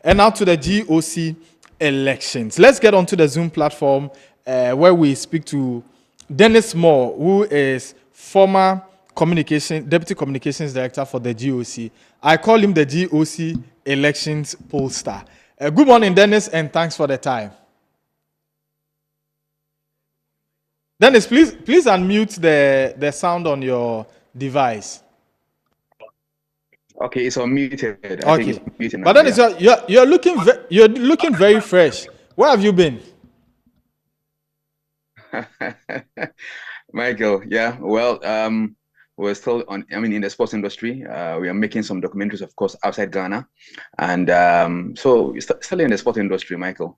And now to the GOC elections. Let's get onto the Zoom platform where we speak to Dennis Moore, who is former deputy communications director for the GOC. I call him the GOC elections pollster. Good morning, Dennis, and thanks for the time. Dennis, please unmute the sound on your device. Okay, it's unmuted. I think it's muted now. But Dennis, you're looking very fresh. Where have you been? Michael, yeah, well, we're still in the sports industry. We are making some documentaries, of course, outside Ghana. And so still in the sports industry, Michael.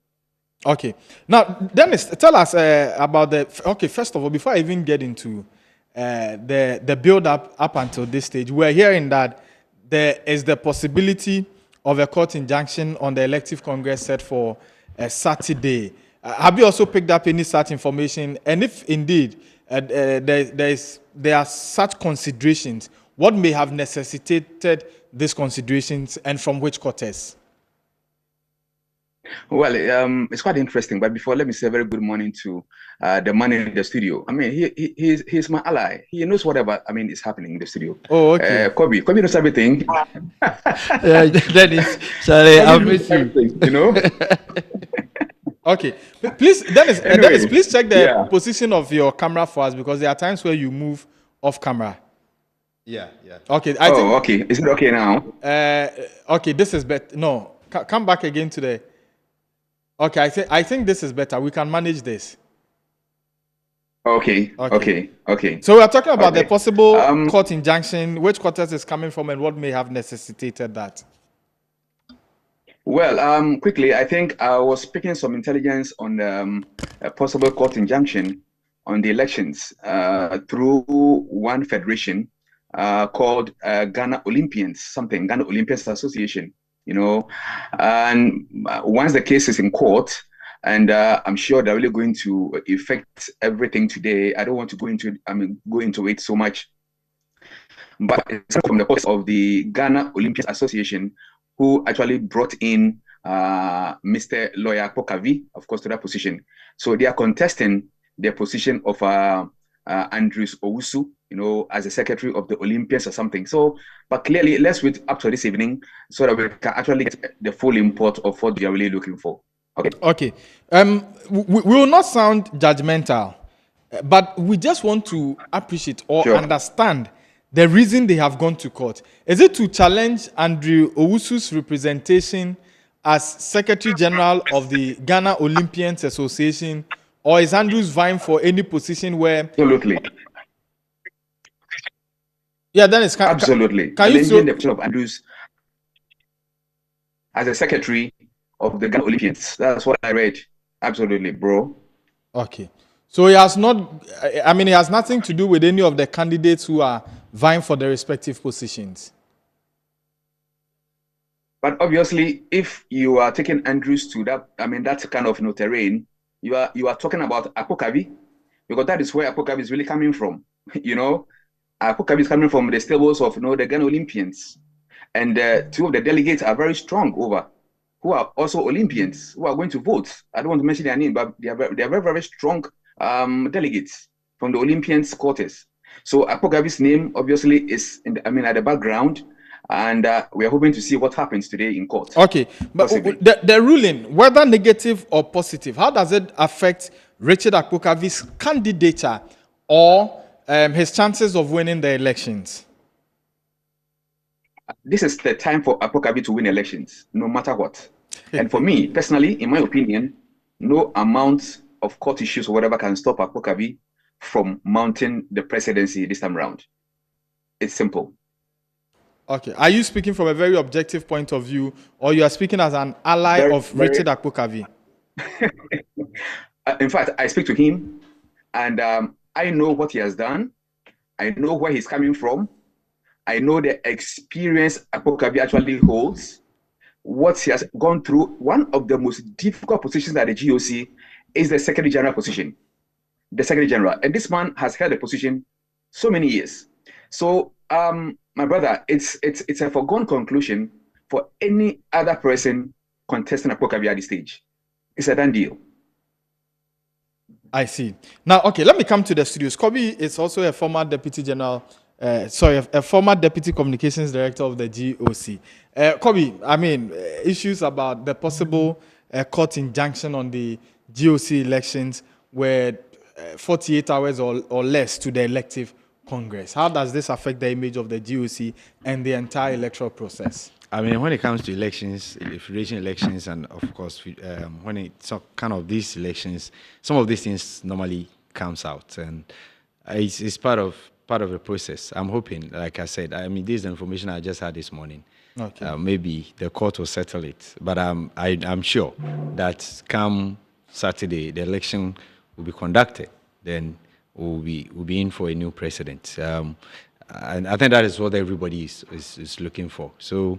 Okay. Now, Dennis, tell us about first of all, before I even get into the build up until this stage, we're hearing that there is the possibility of a court injunction on the elective congress set for Saturday. Have you also picked up any such information? And if indeed there are such considerations, what may have necessitated these considerations and from which quarters? Well, it's quite interesting. But before, let me say a very good morning to the man in the studio. I mean, he's my ally. He knows whatever is happening in the studio. Oh, okay. Kobe knows everything. Yeah, that is. Sorry, I miss you. You know. Okay, please, Dennis, please check the position of your camera for us, because there are times where you move off camera. Yeah. Okay. Okay. Is it okay now? Okay, this is better. No, come back again to the. Okay, I think this is better. We can manage this. Okay. So we are talking about the possible court injunction, which quarters is coming from, and what may have necessitated that. Well, quickly, I think I was picking some intelligence on a possible court injunction on the elections through one federation called Ghana Olympians Association. You know, and once the case is in court, and I'm sure they're really going to affect everything today. I don't want to go into it so much, but it's from the court of the Ghana Olympians Association, who actually brought in Mr. Lawyer Pokavi, of course, to that position. So they are contesting the position of Andrews Owusu, as the secretary of the Olympians or something. So, but clearly, let's wait up to this evening so that we can actually get the full import of what we are really looking for. Okay. We will not sound judgmental, but we just want to appreciate or understand the reason they have gone to court. Is it to challenge Andrew Owusu's representation as Secretary General of the Ghana Olympians Association, or is Andrews vying for any position where... Absolutely. Yeah, Dennis, absolutely. Can you the position of Andrews as a secretary of the Ghana Olympians? That's what I read. Absolutely, bro. Okay. So he has nothing to do with any of the candidates who are vying for the respective positions. But obviously, if you are taking Andrews to that, that kind of terrain, you are talking about Apokavi, because that is where Apokavi is really coming from. Apokavi is coming from the stables of the Ghana Olympians, and two of the delegates are very strong who are also Olympians who are going to vote. I don't want to mention their name, but they are very, very strong delegates from the Olympians quarters. So Apokavi's name obviously is at the background, and we are hoping to see what happens today in court. Okay, but the ruling, whether negative or positive, how does it affect Richard Apokavi's candidature or his chances of winning the elections? This is the time for Apokavi to win elections, no matter what. And for me, personally, in my opinion, no amount of court issues or whatever can stop Apokavi from mounting the presidency this time around. It's simple. Okay. Are you speaking from a very objective point of view, or you are speaking as an ally of Richard Apokavi? In fact, I speak to him, and I know what he has done. I know where he's coming from. I know the experience Apokavi actually holds, what he has gone through. One of the most difficult positions at the GOC is the Secretary General position. The Secretary General. And this man has held the position so many years. So, my brother, it's a foregone conclusion for any other person contesting Akpokabia at this stage. It's a done deal. I see. Now, okay, let me come to the studios. Kobe is also a former deputy general, a former deputy communications director of the GOC. Kobe, I mean, issues about the possible court injunction on the GOC elections were 48 hours or less to the elective Congress. How does this affect the image of the GOC and the entire electoral process? I mean, when it comes to elections, federation elections, and of course, when it's kind of these elections, some of these things normally comes out, and it's part of the process. I'm hoping, like I said, I mean, this is the information I just had this morning. Okay. Maybe the court will settle it, but I'm sure that come Saturday, the election will be conducted. Then we'll be in for a new president. And I think that is what everybody is looking for. So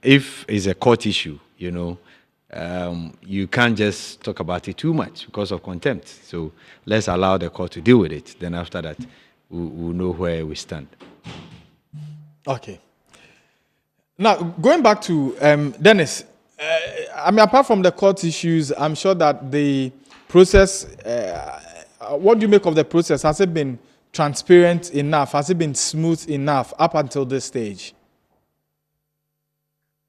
if it's a court issue, you can't just talk about it too much because of contempt. So let's allow the court to deal with it. Then after that, we'll know where we stand. Okay. Now, going back to Dennis, I mean, apart from the court issues, I'm sure that the process, what do you make of the process? Has it been transparent enough? Has it been smooth enough up until this stage?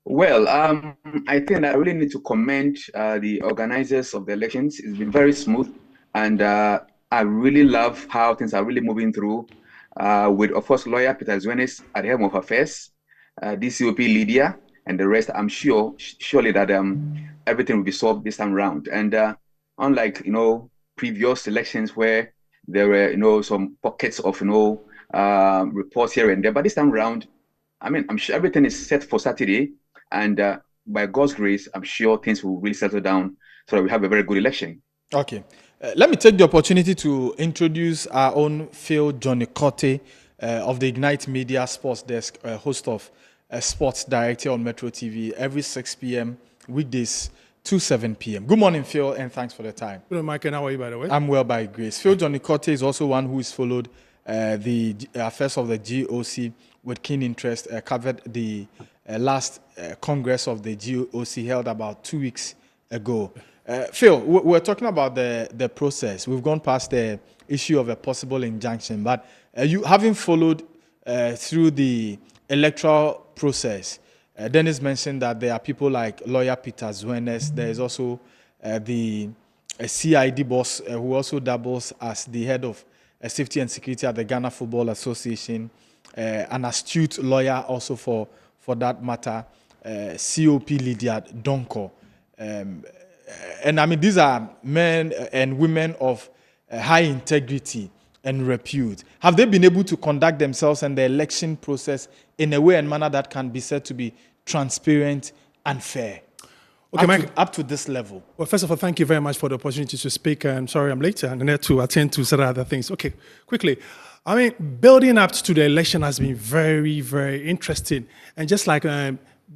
Well, I think I really need to commend the organizers of the elections. It's been very smooth, and I really love how things are really moving through with, of course, lawyer Peter Zwenis at the helm of affairs, DCOP Lydia, and the rest. I'm surely that everything will be solved this time around. And unlike, previous elections where there were, some pockets of, reports here and there. But this time around, I mean, I'm sure everything is set for Saturday. And by God's grace, I'm sure things will really settle down so that we have a very good election. Okay. Let me take the opportunity to introduce our own Phil Johnny Cote of the Ignite Media Sports Desk, host of Sports Director on Metro TV every 6 p.m. weekdays to 7 p.m. Good morning, Phil, and thanks for the time. Good morning, Mike, and how are you, by the way? I'm well, by grace. Phil Johnny Cote is also one who has followed the affairs of the GOC with keen interest, covered the last Congress of the GOC held about 2 weeks ago. Phil, we're talking about the process. We've gone past the issue of a possible injunction, but you having followed through the electoral process, Dennis mentioned that there are people like lawyer Peter Zwenes. There is also the CID boss who also doubles as the head of safety and security at the Ghana Football Association, an astute lawyer also for that matter, COP Lydia Donko. And I mean, these are men and women of high integrity and repute. Have they been able to conduct themselves and the election process in a way and manner that can be said to be transparent and fair? Okay, Mike. Up to this level. Well, first of all, thank you very much for the opportunity to speak. I'm sorry I'm late and I had to attend to certain other things. Okay, quickly. I mean, building up to the election has been very, very interesting. And just like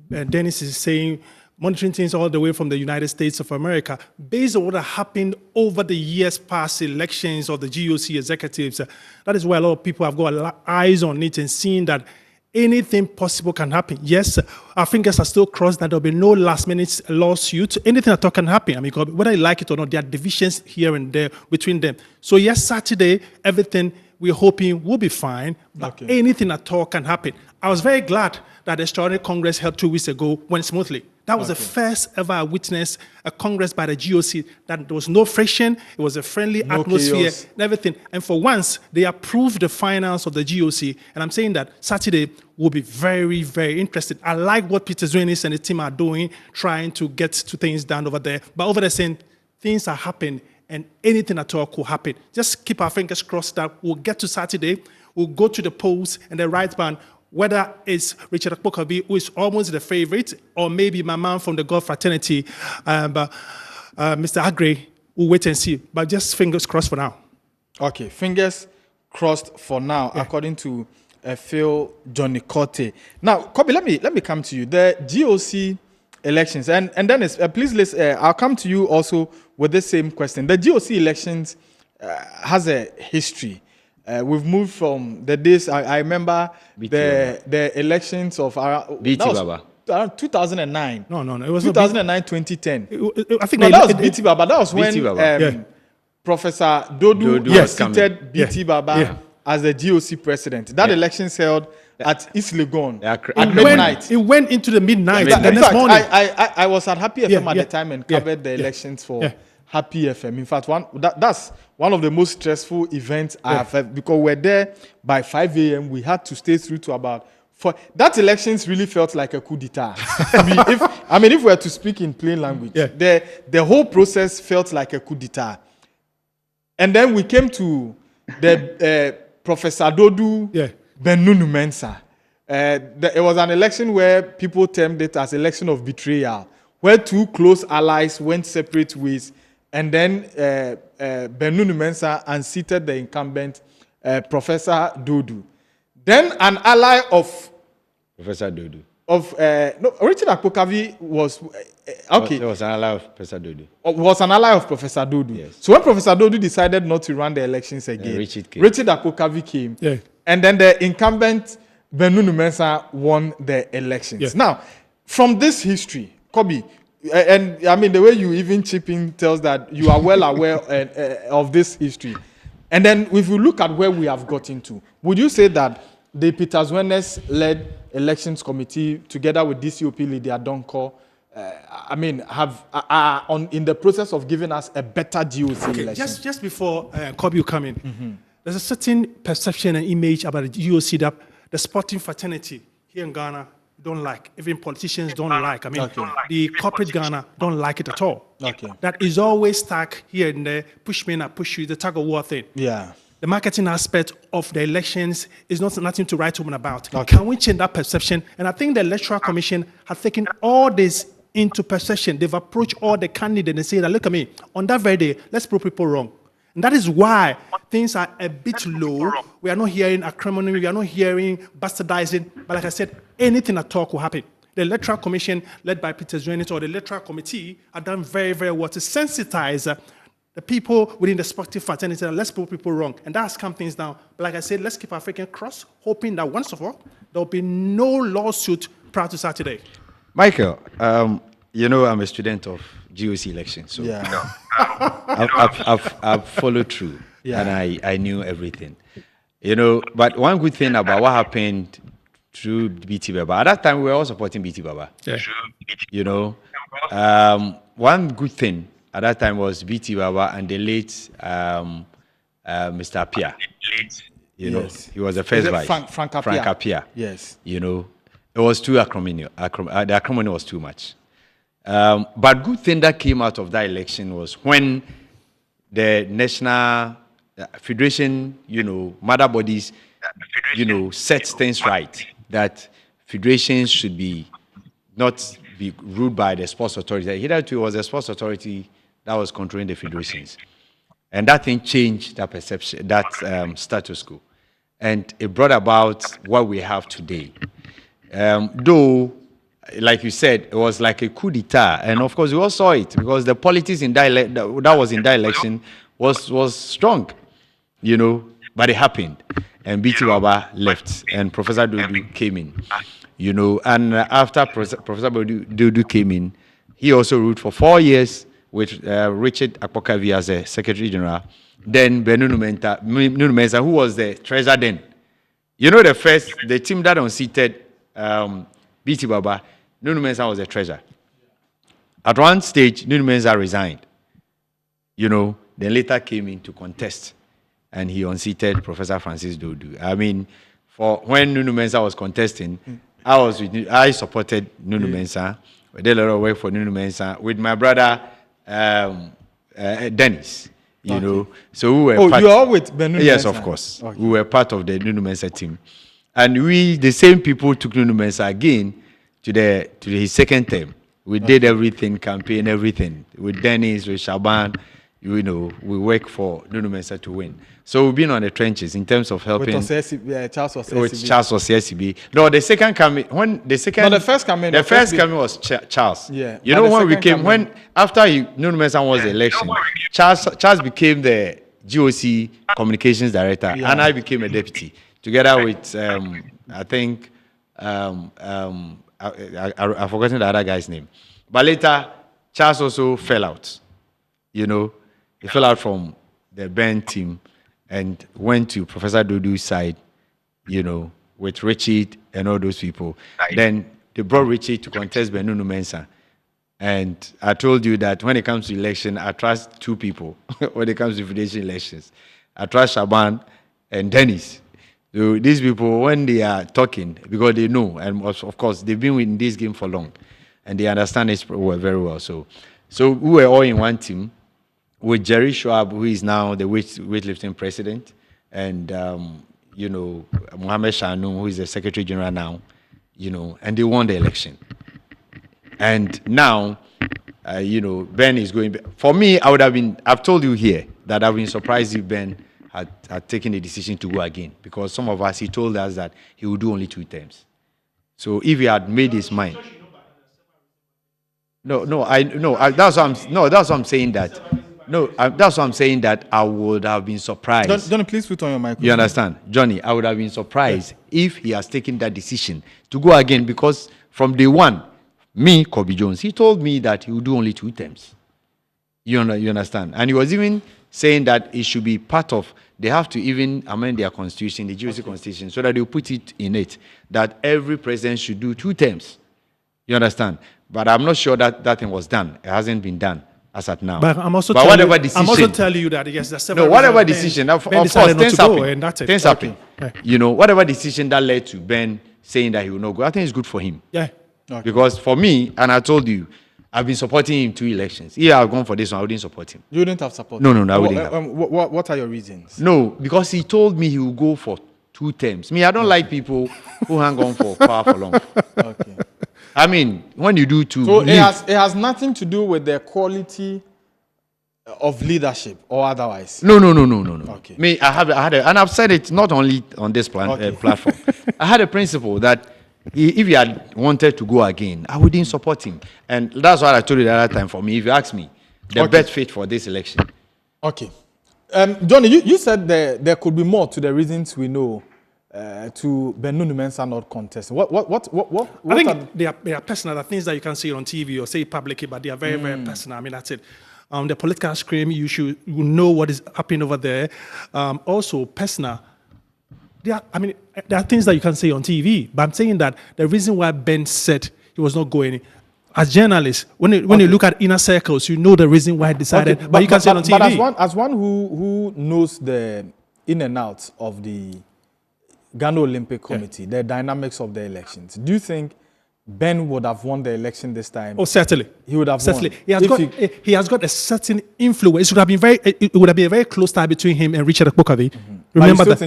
Dennis is saying, monitoring things all the way from the United States of America, based on what happened over the years past elections of the GOC executives, that is why a lot of people have got eyes on it and seeing that anything possible can happen. Yes, our fingers are still crossed that there'll be no last-minute lawsuit. Anything at all can happen. I mean, whether you like it or not, there are divisions here and there between them. So yes, Saturday, everything we're hoping will be fine, but anything at all can happen. I was very glad that the extraordinary Congress held 2 weeks ago went smoothly. That was the first ever I witnessed a Congress by the GOC that there was no friction, it was a friendly atmosphere and everything. And for once, they approved the finance of the GOC. And I'm saying that Saturday will be very, very interesting. I like what Peter Zwenis and the team are doing, trying to get to things done over there. But over there saying things are happening and anything at all could happen. Just keep our fingers crossed that we'll get to Saturday, we'll go to the polls and the right band, whether it's Richard Akpokabi, who is almost the favorite, or maybe my man from the God fraternity, Mr. Agre, we'll wait and see. But just fingers crossed for now. Okay, fingers crossed for now, according to Phil Johnny Cote. Now, Kobe, let me come to you. The GOC elections, and Dennis, please listen. I'll come to you also with the same question. The GOC elections has a history. We've moved from the days, I remember the elections of our... BT Baba. 2009. No. It was 2009, 2010. I think No, that was BT Baba. That was BT when Baba. Professor Dodu Yes. seated BT Baba Yeah. as the GOC president. That election held at East Legon Yeah, at midnight. It went into the midnight. Yeah, The In next fact, morning. I was at Happy FM Yeah, at yeah, the time and yeah, covered the yeah, elections for yeah. Happy FM. In fact, that's one of the most stressful events I have had because we're there by 5 a.m. We had to stay through to about 4. That elections really felt like a coup d'etat. If we were to speak in plain language, Yeah. the whole process felt like a coup d'etat. And then we came to the Professor Dodu Yeah. Benunu Mensa. It was an election where people termed it as election of betrayal, where two close allies went separate ways, and then Benunu Mensa unseated the incumbent Professor Dodu. Then an ally of Professor Dodu. Richard Akpokavi was okay. There was an ally of Professor Dodu. Was an ally of Professor Dodu. Yes. So when Professor Dodu decided not to run the elections again, Richard Akpokavi came. Yeah. And then the incumbent Benunu Mensah won the elections. Yeah. Now, from this history, Kobe, and I mean the way you even chip in tells that you are well aware of this history. And then if you look at where we have gotten to, would you say that the Peter Zwenes-led elections committee, together with DCOP leader Donko, are in the process of giving us a better GOC Okay, election? just before Kobe you come in, there's a certain perception and image about the GOC that the sporting fraternity here in Ghana don't like. Even politicians don't like. The corporate Ghana don't like it at all. Okay. That is always stuck here in the push me and I push you, the tug of war thing. Yeah. The marketing aspect of the elections is nothing to write home about. Okay. Can we change that perception? And I think the Electoral Commission has taken all this into perception. They've approached all the candidates and said, look at me, on that very day, let's prove people wrong. And that is why things are a bit low. We are not hearing acrimony, we are not hearing bastardizing. But like I said, anything at all will happen. The Electoral Commission, led by Peter Zwenes, or the Electoral Committee, have done very, very well to sensitize the people within the sportive fraternity, and let's prove people wrong. And that has calmed things down. But like I said, let's keep our freaking cross, hoping that once of all, there will be no lawsuit prior to Saturday. Michael, I'm a student of GOC elections, so Yeah. I've followed through, and I knew everything. But one good thing about what happened through BT Baba, at that time we were all supporting BT Baba. Yeah. One good thing at that time was BT Baba and the late Mr. Appiah. Yes. He was the first it vice. Frank Appiah? Appiah. Yes. It was too acrimony. The acrimony was too much. But good thing that came out of that election was when the national federation, mother bodies, set things right, that federations should not be ruled by the sports authority. Hitherto it was the sports authority that was controlling the federations. And that thing changed that perception, that status quo. And it brought about what we have today. Though, like you said, it was like a coup d'etat. And of course, we all saw it because the politics in that was in that election was strong, but it happened. And BT Baba left and Professor Dodu came in, and after Professor Dodu came in, he also ruled for 4 years with Richard Akpokavi as the Secretary General. Then Benunu Mensah, who was the treasurer then. The team that unseated BT Baba, Nunu Mensah was the treasurer. At one stage, Nunu Mensah resigned. Then later came in to contest, and he unseated Professor Francis Dodu. For when Nunu Mensah was contesting, I supported Nunu Mensah. We did a lot of work for Nunu Mensah with my brother Dennis. So we were. You are with Benunu Yes, Mensah? of course. Okay. We were part of the Nunu Mensah team, and the same people took Nunu Mensah again to his second term. We did everything, campaign, everything with Dennis, with Shaban. We work for Nunu Mensah to win. So we've been on the trenches in terms of helping. With Charles Osesibi. With Charles Osesibi. No, the second coming the first coming. The first coming was Charles. Yeah. When after Nunu Mensah won the election, Charles became the GOC communications director, and I became a deputy together with I've forgotten the other guy's name. But later, Charles also fell out. You know, he fell out from the Ben team and went to Professor Dudu's side, you know, with Richard and all those people. Right. Then they brought Richard to contest Benunu Mensah. And I told you that when it comes to election, I trust two people when it comes to federation elections. I trust Shaban and Dennis. So these people, when they are talking, because they know, and of course, they've been in this game for long, and they understand it very well. So we were all in one team with Jerry Schwab, who is now the weightlifting president, and you know, Mohammed Shanu, who is the Secretary General now, you know, and they won the election. And now, you know, Ben is going. For me, I've told you here that I've been surprised if Ben had taken the decision to go again, because some of us, he told us that he would do only 2 terms. So if he had made his mind. That's what I'm saying that. That's what I'm saying, that I would have been surprised. Johnny, please put on your microphone. You understand? Johnny, I would have been surprised if he has taken that decision to go again, because from day one, me, Kobe Jones, he told me that he would do only 2 terms. You understand? And he was even saying that it should be part of, they have to even amend their constitution, the GOC constitution, so that they'll put it in it, that every president should do 2 terms. You understand? But I'm not sure that that thing was done. It hasn't been done as at now. But I'm also telling you that, yes, there's several. No, whatever decision, of course, things happen. Okay. You know, whatever decision that led to Ben saying that he will not go, I think it's good for him. Yeah. Okay. Because for me, and I told you, I've been supporting him 2 elections. If I've gone for this one, I wouldn't support him. You wouldn't have supported him? No, I wouldn't have. What are your reasons? No, because he told me he will go for 2 terms. Me, I don't like people who hang on for power for long. Okay. I mean, when you do 2... So it has nothing to do with the quality of leadership or otherwise? No. Okay. Me, I had and I've said it not only on this platform. I had a principle that if he had wanted to go again, I wouldn't support him. And that's what I told you the other time. For me, if you ask me, the best fit for this election. Okay. Johnny, you said there could be more to the reasons we know to Benunu Mensah not contesting. What I think they are personal. The things that you can see on TV or say publicly, but they are very, very personal. I mean, that's it. The political scream, you know what is happening over there. Also, personal. There are things that you can say on TV, but I'm saying that the reason why Ben said he was not going, as journalists, when you look at inner circles, you know the reason why he decided, but you can say it on TV. But as one who knows the in and outs of the Ghana Olympic Committee, the dynamics of the elections, do you think Ben would have won the election this time? Oh, certainly. He would have won. He has got a certain influence. It would have been a very close tie between him and Richard Akpokavi. Remember that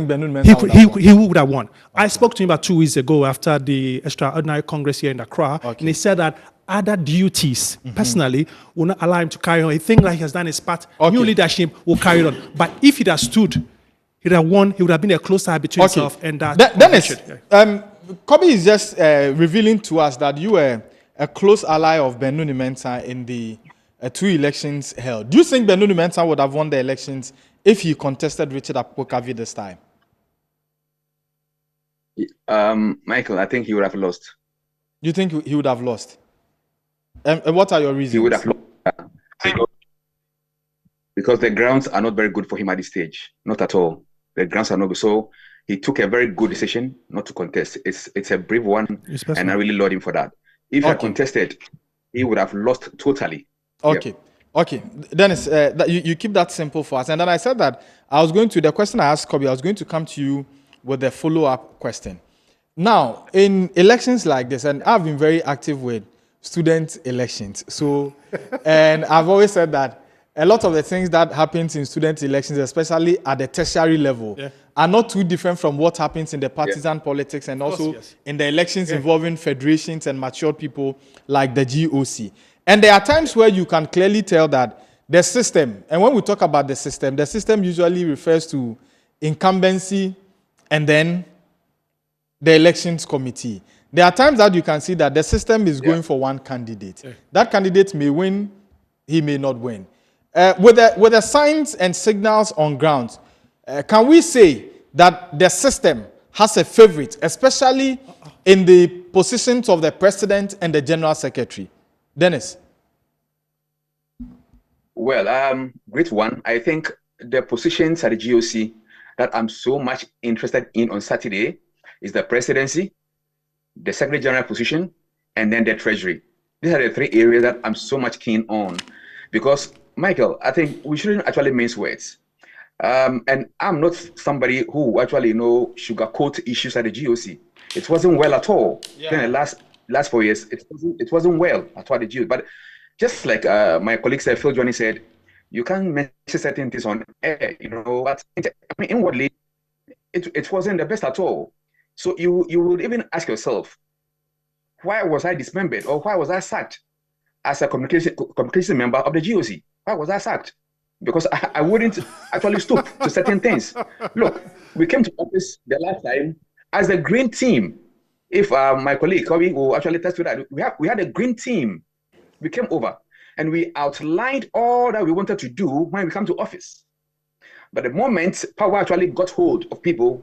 he would have won. Okay. I spoke to him about 2 weeks ago after the extraordinary Congress here in Accra, and he said that other duties, personally, will not allow him to carry on. He thinks like he has done his part. New leadership will carry on. But if he'd have stood, he'd have won. He would have been a close tie between himself and that. Dennis, Kobe is just revealing to us that you were a close ally of Benunu Mensah in the 2 elections held. Do you think Benunu Mensah would have won the elections if he contested Richard Akpokavi this time? Michael, I think he would have lost. You think he would have lost? And what are your reasons? He would have lost. Because the grounds are not very good for him at this stage. Not at all. The grounds are not good. So he took a very good decision not to contest. It's a brave one, and I really laud him for that. If he had contested, he would have lost totally. Okay. Yep. Okay. Dennis, you keep that simple for us. And then I said that the question I asked Kobe, I was going to come to you with a follow-up question. Now, in elections like this, and I've been very active with student elections. So, and I've always said that a lot of the things that happens in student elections, especially at the tertiary level, are not too different from what happens in the partisan politics and also in the elections involving federations and matured people like the GOC. And there are times where you can clearly tell that the system, and when we talk about the system usually refers to incumbency and then the elections committee. There are times that you can see that the system is going for one candidate. That candidate may win, he may not win. With the signs and signals on ground, can we say that the system has a favorite, especially in the positions of the president and the general secretary? Dennis. Well, great one. I think the positions at the GOC that I'm so much interested in on Saturday is the presidency, the secretary general position, and then the treasury. These are the three areas that I'm so much keen on, because Michael, I think we shouldn't actually mince words. And I'm not somebody who actually sugarcoat issues at the GOC. It wasn't well at all. In the last 4 years, it wasn't well at all at the GOC. But just like my colleague said, Phil Johnny said, you can't mention certain things on air, but inwardly, it wasn't the best at all. So you would even ask yourself, why was I dismembered, or why was I sacked as a communication member of the GOC? Why was I sacked? Because I wouldn't actually stoop to certain things. Look, we came to office the last time as a green team. If my colleague Kobe will actually test to that, we had a green team. We came over and we outlined all that we wanted to do when we come to office. But the moment power actually got hold of people,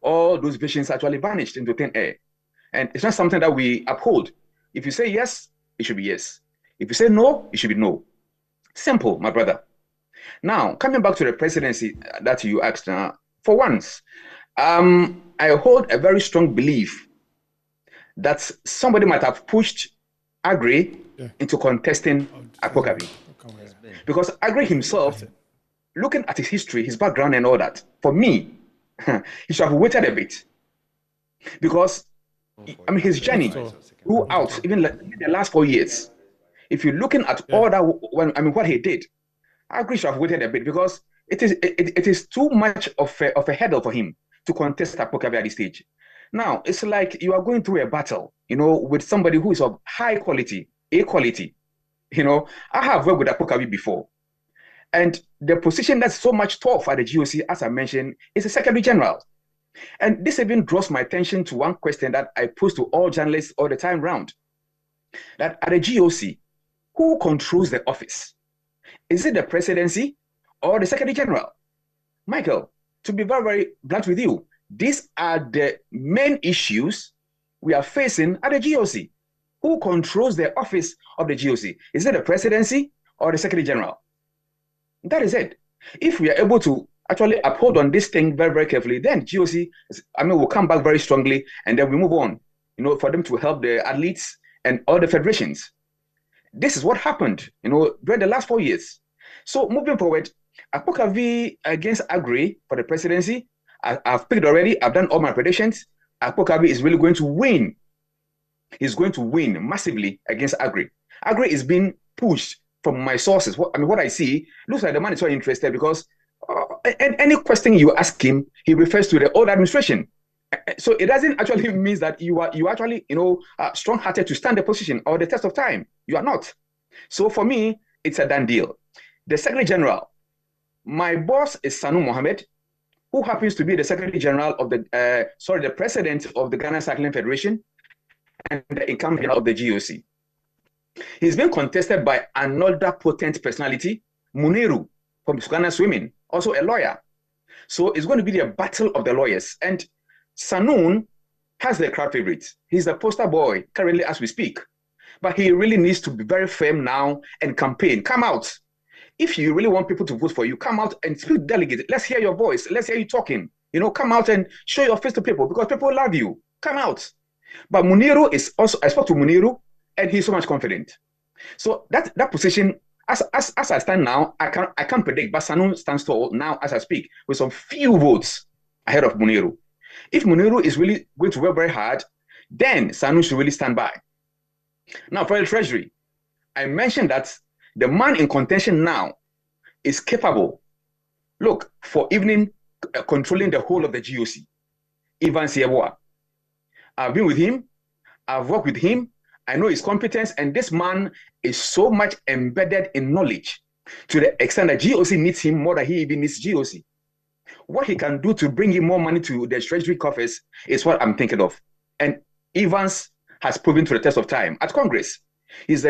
all those visions actually vanished into thin air. And it's not something that we uphold. If you say yes, it should be yes. If you say no, it should be no. Simple, my brother. Now, coming back to the presidency that you asked, for once, I hold a very strong belief that somebody might have pushed Agri into contesting Akpokabi. Because Agri himself, looking at his history, his background and all that, for me, he should have waited a bit. Because, his journey throughout, even the last 4 years, if you're looking at all that, what he did, I agree should have waited a bit, because it is too much of a hurdle for him to contest Akpokabi at this stage. Now, it's like you are going through a battle, with somebody who is of high quality, A quality. I have worked with Akpokabi before. And the position that's so much tough at the GOC, as I mentioned, is the Secretary General. And this even draws my attention to one question that I pose to all journalists all the time round. That at the GOC, who controls the office? Is it the presidency or the Secretary General? Michael, to be very, very blunt with you, these are the main issues we are facing at the GOC. Who controls the office of the GOC? Is it the presidency or the Secretary General? That is it. If we are able to actually uphold on this thing very, very carefully, then GOC, will come back very strongly, and then we move on, for them to help the athletes and all the federations. This is what happened, during the last 4 years. So moving forward, Akpokabi against Agri for the presidency, I've picked already. I've done all my predictions. Akpokabi is really going to win. He's going to win massively against Agri. Agri is being pushed from my sources. What I see looks like the man is so interested, because any question you ask him, he refers to the old administration. So it doesn't actually mean that you actually strong-hearted to stand the position or the test of time. You are not. So for me, it's a done deal. The Secretary General, my boss is Sanu Mohammed, who happens to be the Secretary General of the President of the Ghana Cycling Federation and the incumbent of the GOC. He's been contested by another potent personality, Muniru from Ghana Swimming, also a lawyer. So it's going to be the battle of the lawyers. And Sanoon has the crowd favorite. He's the poster boy currently as we speak. But he really needs to be very firm now and campaign. Come out. If you really want people to vote for you, come out and speak delegate. Let's hear your voice. Let's hear you talking. Come out and show your face to people, because people love you. Come out. But Muniru is also, I spoke to Muniru, and he's so much confident. So that position, as I stand now, I can't predict, but Sanu stands tall now as I speak with some few votes ahead of Muniru. If Muniru is really going to work very hard, then Sanu should really stand by. Now, for the Treasury, I mentioned that the man in contention now is capable, look, for even controlling the whole of the GOC, Ivan Sieboa. I've been with him, I've worked with him, I know his competence, and this man is so much embedded in knowledge to the extent that GOC needs him more than he even needs GOC. What he can do to bring in more money to the Treasury coffers is what I'm thinking of. And Evans has proven to the test of time at Congress. He's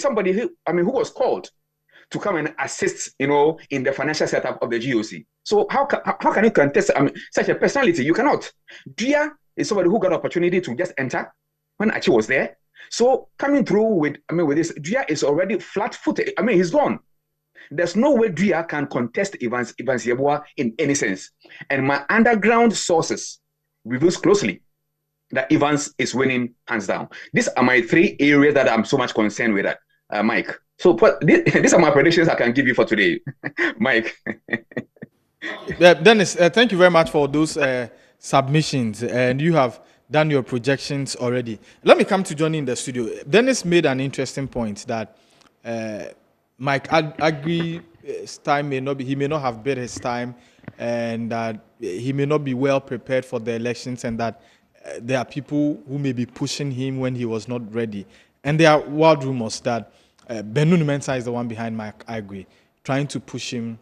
somebody who was called to come and assist, in the financial setup of the GOC. So how can you contest such a personality? You cannot. Dia is somebody who got an opportunity to just enter when Achi was there. So coming through with this, Dia is already flat-footed. He's gone. There's no way Dia can contest Evans Yeboah in any sense. And my underground sources reveals closely that Evans is winning hands down. These are my 3 areas that I'm so much concerned with, Mike. So these are my predictions I can give you for today, Mike. Dennis, thank you very much for those submissions, and you have done your projections already. Let me come to Johnny in the studio. Dennis made an interesting point that Mike Agri's time may not be, he may not have bid his time, and that he may not be well prepared for the elections, and that there are people who may be pushing him when he was not ready. And there are wild rumors that Bennu Mensah is the one behind Mike Agri, trying to push him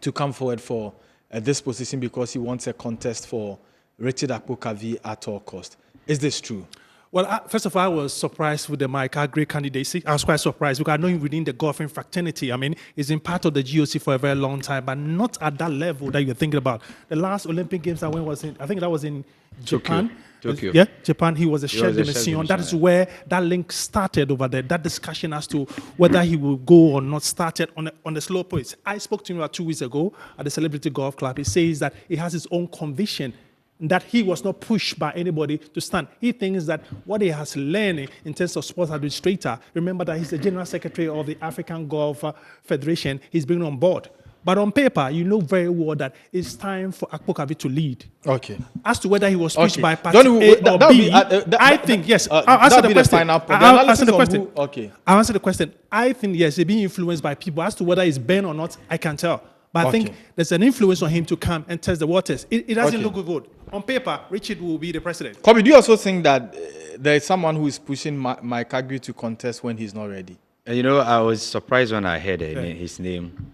to come forward for this position because he wants a contest for Richard Akpo-Kavi at all cost. Is this true? Well, first of all, I was surprised with the Mike Agri candidacy. I was quite surprised because I know him within the golfing fraternity. He's been part of the GOC for a very long time, but not at that level that you're thinking about. The last Olympic Games I went was in, I think that was in Japan. Tokyo. Yeah, Japan. He was a chef de mission. That is where that link started over there. That discussion as to whether he will go or not started on the slow pace. I spoke to him about 2 weeks ago at the Celebrity Golf Club. He says that he has his own conviction that he was not pushed by anybody to stand. He thinks that what he has learned in terms of sports administrator, remember that he's the general secretary of the African Golf Federation, he's bringing on board. But on paper, you know very well that it's time for Akpo-Kavi to lead. Okay. As to whether he was pushed by party A or B, I think, yes. I'll answer the question. I'll answer the question. Okay. I'll answer the question. I think, yes, he's being influenced by people. As to whether it's Ben or not, I can't tell. But I think there's an influence on him to come and test the waters. It doesn't look good. On paper, Richard will be the president. Kobe, do you also think that there is someone who is pushing Mike Agri to contest when he's not ready? I was surprised when I heard his name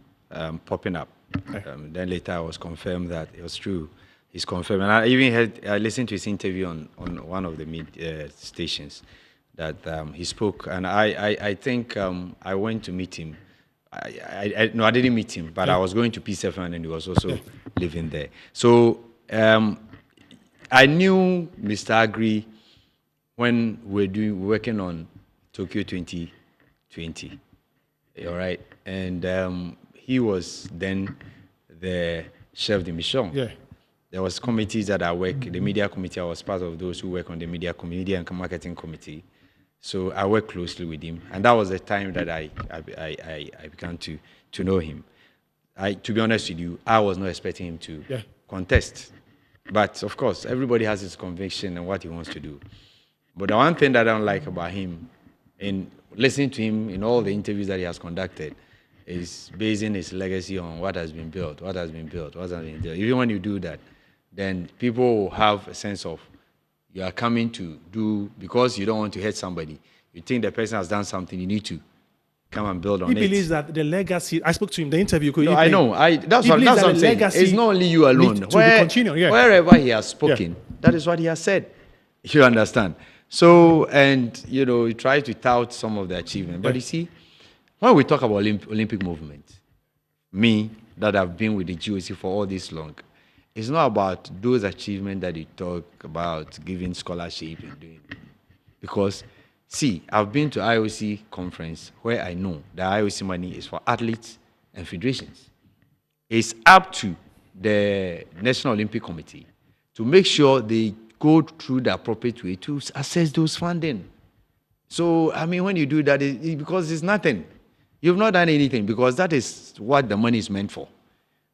popping up. Then later I was confirmed that it was true. He's confirmed. And I listened to his interview on one of the stations that he spoke. And I think I went to meet him. No, I didn't meet him, but I was going to P7 and he was also living there. So I knew Mr. Agri when we were working on Tokyo 2020. All right. And he was then the chef de mission. Yeah. There was committees that I work, the media committee, I was part of those who work on the media and marketing committee. So I worked closely with him, and that was the time that I began to know him. To be honest with you, I was not expecting him to contest. But of course, everybody has his conviction and what he wants to do. But the one thing that I don't like about him, in listening to him in all the interviews that he has conducted, is basing his legacy on what has been built. Even when you do that, then people will have a sense of you are coming to do, because you don't want to hurt somebody. You think the person has done something, you need to come and build on it. He believes that the legacy, I spoke to him, the interview. I know. That's what I'm saying. It's not only you alone. Wherever he has spoken, that is what he has said. You understand? So, and, he tries to tout some of the achievements. But you see, when we talk about Olympic movement, me, that I've been with the GOC for all this long, it's not about those achievements that you talk about, giving scholarship and doing. Because, see, I've been to IOC conference where I know that IOC money is for athletes and federations. It's up to the National Olympic Committee to make sure they go through the appropriate way to assess those funding. So, when you do that, because it's nothing. You've not done anything, because that is what the money is meant for.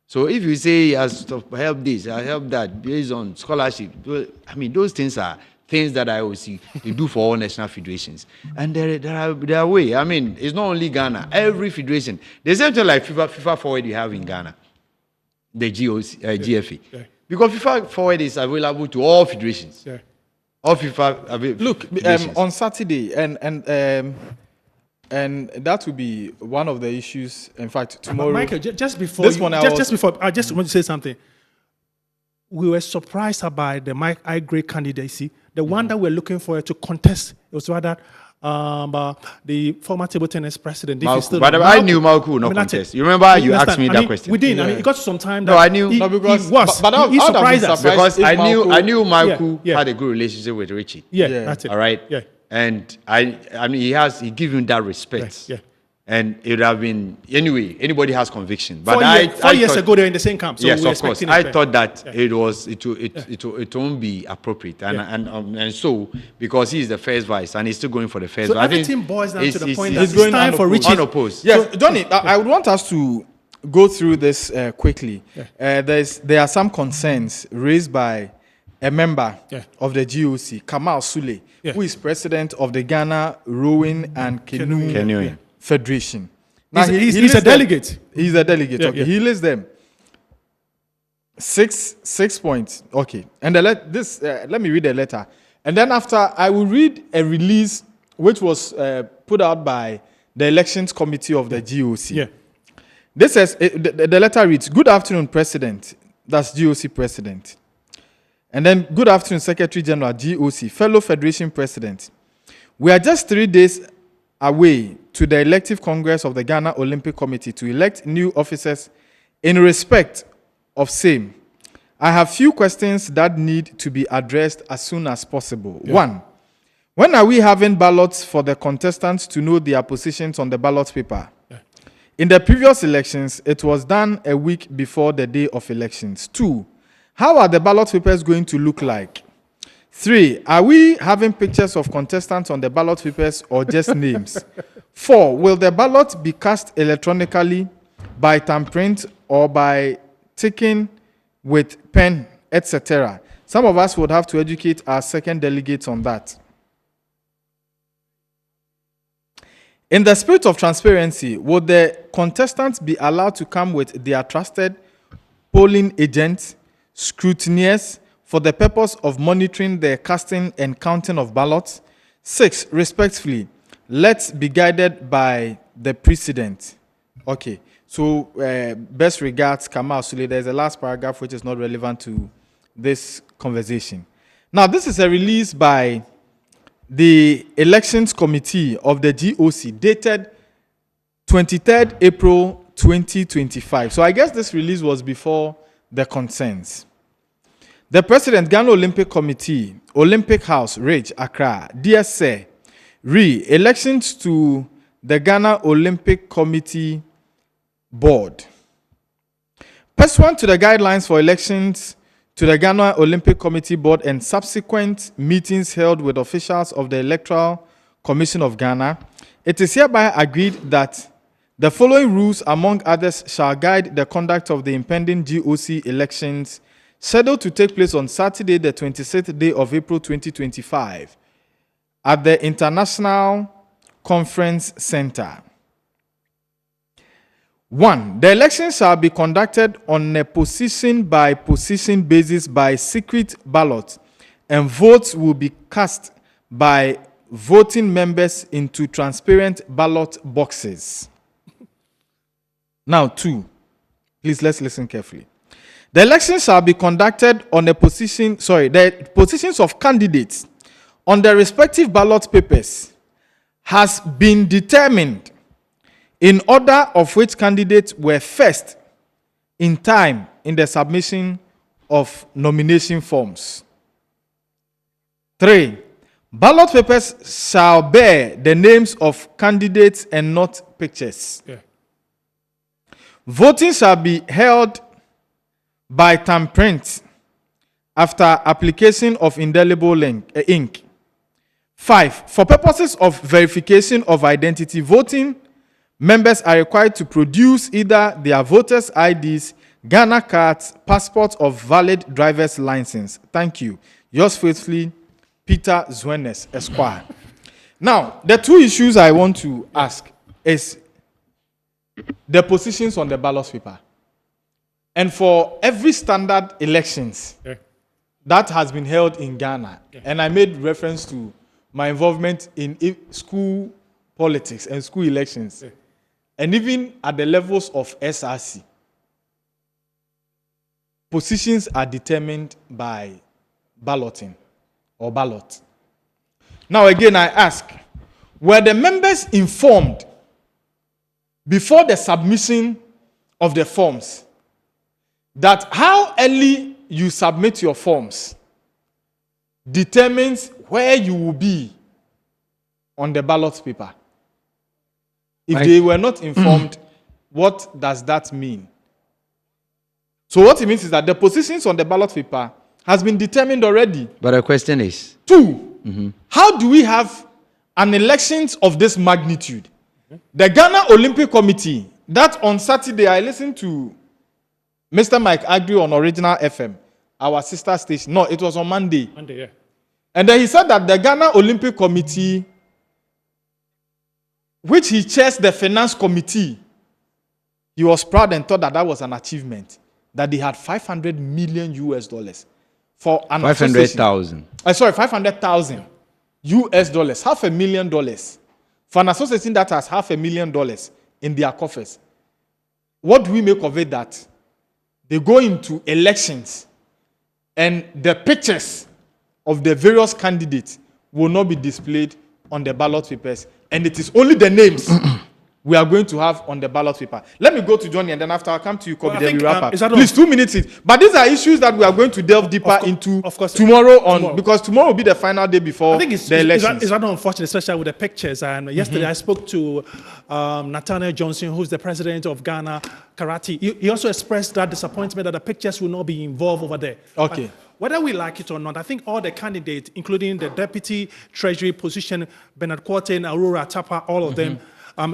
So if you say he has to help this, I help that, based on scholarship, those things are things that I will see they do for all national federations. And there are way. It's not only Ghana. Every federation. The same thing like FIFA Forward you have in Ghana, the GOC, GFA. Yeah. Because FIFA Forward is available to all federations. Yeah. All FIFA. Look, on Saturday, and that will be one of the issues. In fact, tomorrow. Michael, just before I just want to say something. We were surprised by the Mike Agri candidacy. The one that we're looking for to contest, it was rather the former table tennis president. But I knew Malku would not contest. You remember you asked me that question. We didn't. I mean, it got to some time. No, I knew. He, No, because he was. but he surprised us. Because I knew Malku Yeah. had a good relationship with Richie. Yeah, Yeah. that's it. All right. Yeah. And I mean, he give him that respect. Yeah. And it would have been anyway. Anybody has conviction, but 4 years thought- ago they were in the same camp. So yes, we're of course. expecting I it. thought that it won't be appropriate, and so because he is the first vice and he's still going for the first. So vice. everything boils down to the point that it's it's going time for unopposed. Richie. Unopposed. Yes, Johnny, I would want us to go through this quickly. There are some concerns raised by a member of the GOC, Kamal Sule, who is president of the Ghana Rowing and Canoeing Federation. He's a lists them. delegate. He's a delegate. Yeah, Okay, yeah. he lists them. Six points. Okay, and let me read the letter, and then after I will read a release which was put out by the elections committee of the GOC. Yeah. This says the letter reads: "Good afternoon, President." That's GOC President, and then good afternoon, Secretary General GOC, fellow Federation President. We are just 3 days away to the elective Congress of the Ghana Olympic Committee to elect new officers in respect of same. I have few questions that need to be addressed as soon as possible. One, when are we having ballots for the contestants to know their positions on the ballot paper? In the previous elections, it was done a week before the day of elections. 2, how are the ballot papers going to look like? 3, are we having pictures of contestants on the ballot papers or just names? 4, will the ballot be cast electronically by thumbprint or by ticking with pen, etc.? Some of us would have to educate our second delegates on that. In the spirit of transparency, would the contestants be allowed to come with their trusted polling agents, scrutineers, for the purpose of monitoring the casting and counting of ballots? 6, respectfully, let's be guided by the precedent. Okay, so best regards, Kamal Sule. There's a last paragraph which is not relevant to this conversation. Now, this is a release by the Elections Committee of the GOC dated 23rd April 2025. So I guess this release was before the concerns. The President, Ghana Olympic Committee, Olympic House, Ridge, Accra, dear Sir, elections to the Ghana Olympic Committee Board. Pursuant to the guidelines for elections to the Ghana Olympic Committee Board and subsequent meetings held with officials of the Electoral Commission of Ghana, it is hereby agreed that the following rules, among others, shall guide the conduct of the impending GOC elections scheduled to take place on Saturday, the 26th day of April 2025 at the International Conference Center. 1, the elections shall be conducted on a position-by-position basis by secret ballot, and votes will be cast by voting members into transparent ballot boxes. Now, 2, please let's listen carefully. The elections shall be conducted on the positions of candidates on the respective ballot papers has been determined in order of which candidates were first in time in the submission of nomination forms. 3, ballot papers shall bear the names of candidates and not pictures. Voting shall be held by thumbprint after application of indelible ink. 5, for purposes of verification of identity, voting members are required to produce either their voters' IDs, Ghana cards, passports, or valid driver's license. Thank you. Yours faithfully, Peter Zwenes, Esquire. Now, the 2 issues I want to ask is the positions on the ballot paper. And for every standard elections that has been held in Ghana, and I made reference to my involvement in school politics and school elections, and even at the levels of SRC, positions are determined by balloting or ballot. Now again, I ask, Were the members informed before the submission of the forms that how early you submit your forms determines where you will be on the ballot paper? If they were not informed, what does that mean? So what it means is that the positions on the ballot paper has been determined already. But the question is, 2, how do we have an elections of this magnitude? The Ghana Olympic Committee, that on Saturday I listened to Mr. Mike Agri on Original FM, our sister station. No, it was on Monday. Monday, yeah. And then he said that the Ghana Olympic Committee, which he chairs the finance committee, he was proud and thought that that was an achievement, that they had $500 million for an 500,000. Sorry, 500,000 US dollars, $500,000 for an association that has $500,000 in their coffers. What do we make of it that they go into elections and the pictures of the various candidates will not be displayed on the ballot papers, and it is only the names we are going to have on the ballot paper? Let me go to Johnny, and then after I'll come to you, Kobe, then we wrap up. Please, 2 minutes each. But these are issues that we are going to delve deeper into tomorrow, because tomorrow will be the final day before the elections. It's not unfortunate, especially with the pictures. And yesterday I spoke to Nathaniel Johnson, who's the president of Ghana Karate. He also expressed that disappointment that the pictures will not be involved over there. Okay. But whether we like it or not, I think all the candidates, including the deputy treasury position, Bernard Quarten, Aurora Tapa, all of them,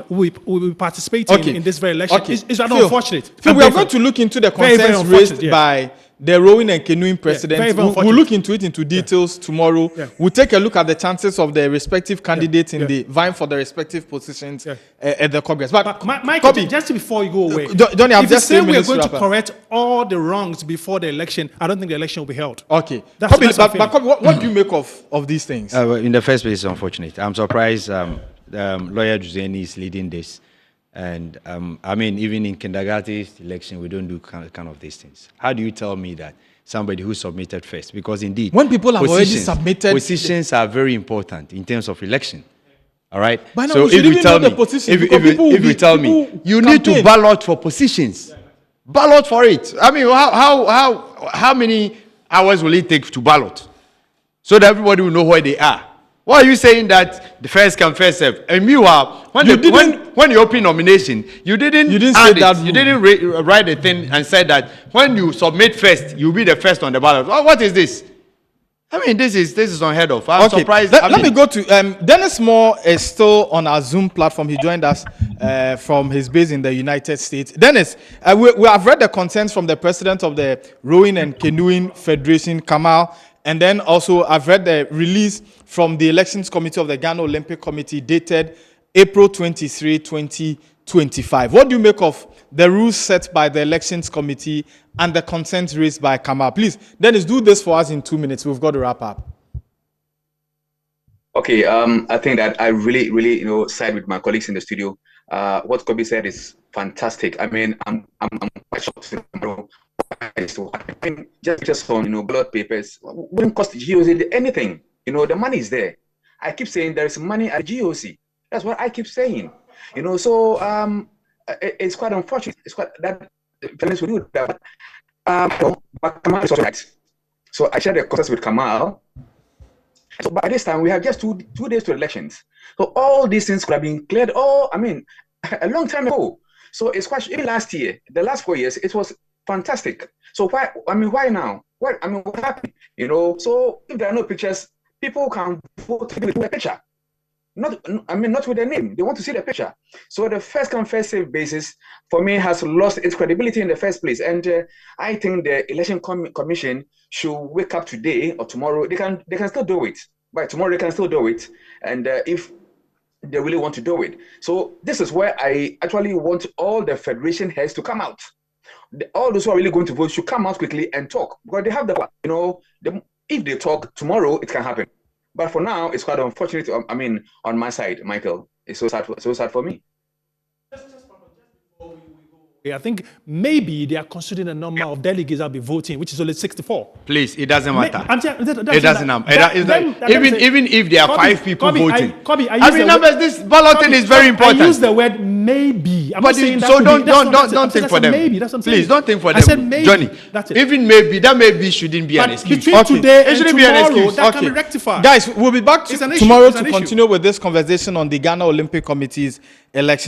will be participating in this very election. Okay. Is that unfortunate? So we are going to look into the concerns raised by the rowing and canoeing presidents. We'll look into it into details tomorrow. We'll take a look at the chances of the respective candidates in the vying for the respective positions at the Congress. But Michael, just before you go away, Johnny, I'm if you just say saying we're going to correct all the wrongs before the election, I don't think the election will be held. Okay. But what do you make of these things? In the first place, it's unfortunate. I'm surprised Lawyer Juzeni is leading this. And I mean, even in kindergarten election, we don't do kind of these things. How do you tell me that somebody who submitted first? Because indeed, when people have already submitted, positions are very important in terms of election. All right. But so if you tell me, you need to ballot for positions, ballot for it. I mean, how many hours will it take to ballot so that everybody will know where they are? Why are you saying that the first come first serve? And meanwhile, when you open nomination, you didn't say that. You didn't write a thing and said that when you submit first, you'll be the first on the ballot. What is this? I mean, this is unheard of. I'm surprised. Let me go to Dennis Moore is still on our Zoom platform. He joined us from his base in the United States. Dennis, we have read the concerns from the president of the Rowing and Canoeing Federation, Kamal. And then also I've read the release from the Elections Committee of the Ghana Olympic Committee dated April 23, 2025. What do you make of the rules set by the Elections Committee and the concerns raised by Kamal? Please, Dennis, do this for us in 2 minutes. We've got to wrap up. Okay, I think that I really, side with my colleagues in the studio. What Kobe said is fantastic. I mean, I'm quite shocked tomorrow. So I think just on ballot papers wouldn't cost GOC anything. The money is there. I keep saying there is money at GOC. That's what I keep saying. So it's quite unfortunate. It's quite that parents will do that. But Kamal is also right. So I shared the concerns with Kamal. So by this time we have just two days to elections. So all these things could have been cleared. A long time ago. So it's quite even last year, the last 4 years, it was fantastic. So why now? What happened? So if there are no pictures, people can vote with a picture. Not with their name. They want to see the picture. So the first come first serve basis for me has lost its credibility in the first place. And I think the election commission should wake up today or tomorrow. They can still do it. By tomorrow they can still do it. And if they really want to do it. So this is where I actually want all the federation heads to come out. All those who are really going to vote should come out quickly and talk, because they have if they talk tomorrow, it can happen. But for now, it's quite unfortunate. On my side, Michael, it's so sad for me. I think maybe they are considering the number of delegates that will be voting, which is only 64. Please, it doesn't matter. It It doesn't matter. Even if there are 5 people voting. This balloting is very important. I use the word maybe. I'm not saying that. So don't think for them. Maybe. That's what I'm saying. Please don't think for them. I said maybe. Johnny, That's it. even maybe, that maybe shouldn't be an excuse. Between today and shouldn't be an tomorrow, excuse. that can be rectified. Guys, we'll be back It's an issue. tomorrow It's an to issue. continue with this conversation on the Ghana Olympic Committee's election.